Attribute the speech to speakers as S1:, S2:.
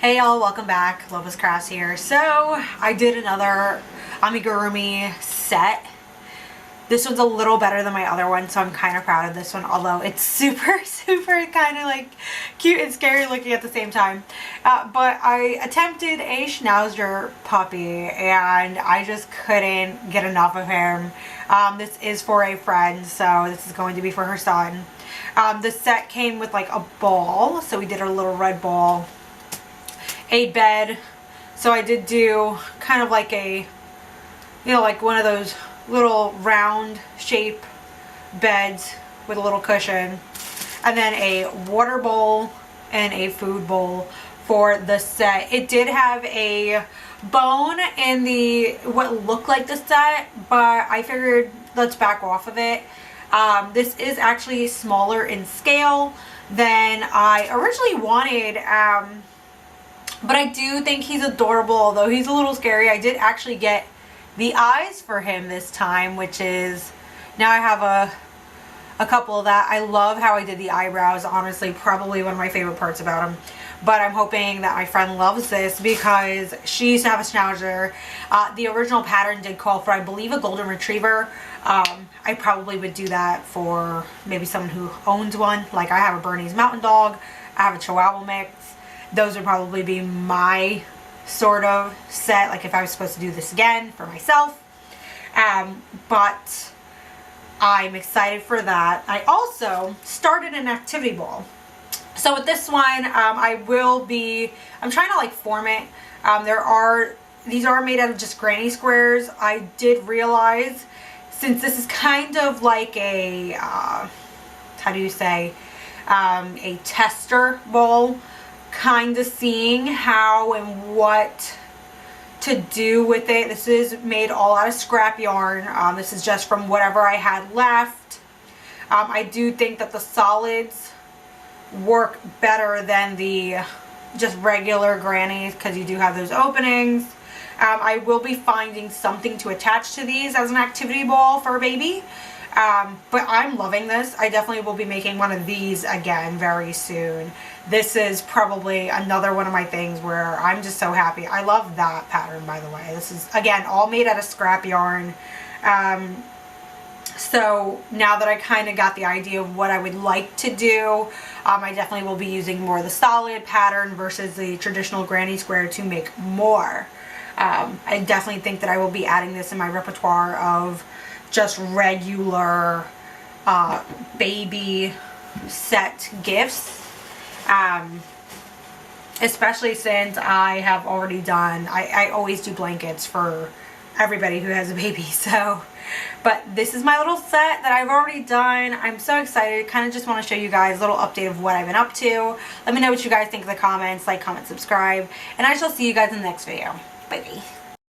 S1: Hey y'all, welcome back. Lova's Crafts here. So I did another amigurumi set. This one's a little better than my other one, so I'm kind of proud of this one, although it's super kind of like cute and scary looking at the same time. But I attempted a Schnauzer puppy and I just couldn't get enough of him. This is for a friend, so this is going to be for her son. The set came with like a ball, so we did a little red ball. A bed, so I did do kind of like a, like one of those little round shape beds with a little cushion, and then a water bowl and a food bowl for the set. It did have a bone in the what looked like the set, but I figured let's back off of it. This is actually smaller in scale than I originally wanted. But I do think he's adorable, although he's a little scary. I did actually get the eyes for him this time, which is, now I have a couple of that. I love how I did the eyebrows, honestly, probably one of my favorite parts about him. But I'm hoping that my friend loves this because she used to have a Schnauzer. The original pattern did call for, I believe, a golden retriever. I probably would do that for maybe someone who owns one. Like I have a Bernese Mountain Dog. I have a Chihuahua mix. Those would probably be my sort of set, like if I was supposed to do this again for myself. But I'm excited for that. I also started an activity ball. So with this one, I'm trying to like form it. These are made out of just granny squares. I did realize, since this is kind of like a, how do you say, a tester ball, kind of seeing how and what to do with it. This is made all out of scrap yarn. This is just from whatever I had left. I do think that the solids work better than the just regular grannies because you do have those openings. I will be finding something to attach to these as an activity ball for a baby. But I'm loving this. I definitely will be making one of these again very soon. This is probably another one of my things where I'm just so happy. I love that pattern, by the way. This is, again, all made out of scrap yarn. So now that I kind of got the idea of what I would like to do, I definitely will be using more of the solid pattern versus the traditional granny square to make more. I definitely think that I will be adding this in my repertoire of just regular baby set gifts, especially since I have already done, I always do blankets for everybody who has a baby. So, but this is my little set that I've already done. I'm so excited. Kind of just want to show you guys a little update of what I've been up to. Let me know what you guys think in the comments. Like, comment, subscribe, and I shall see you guys in the next video. Bye.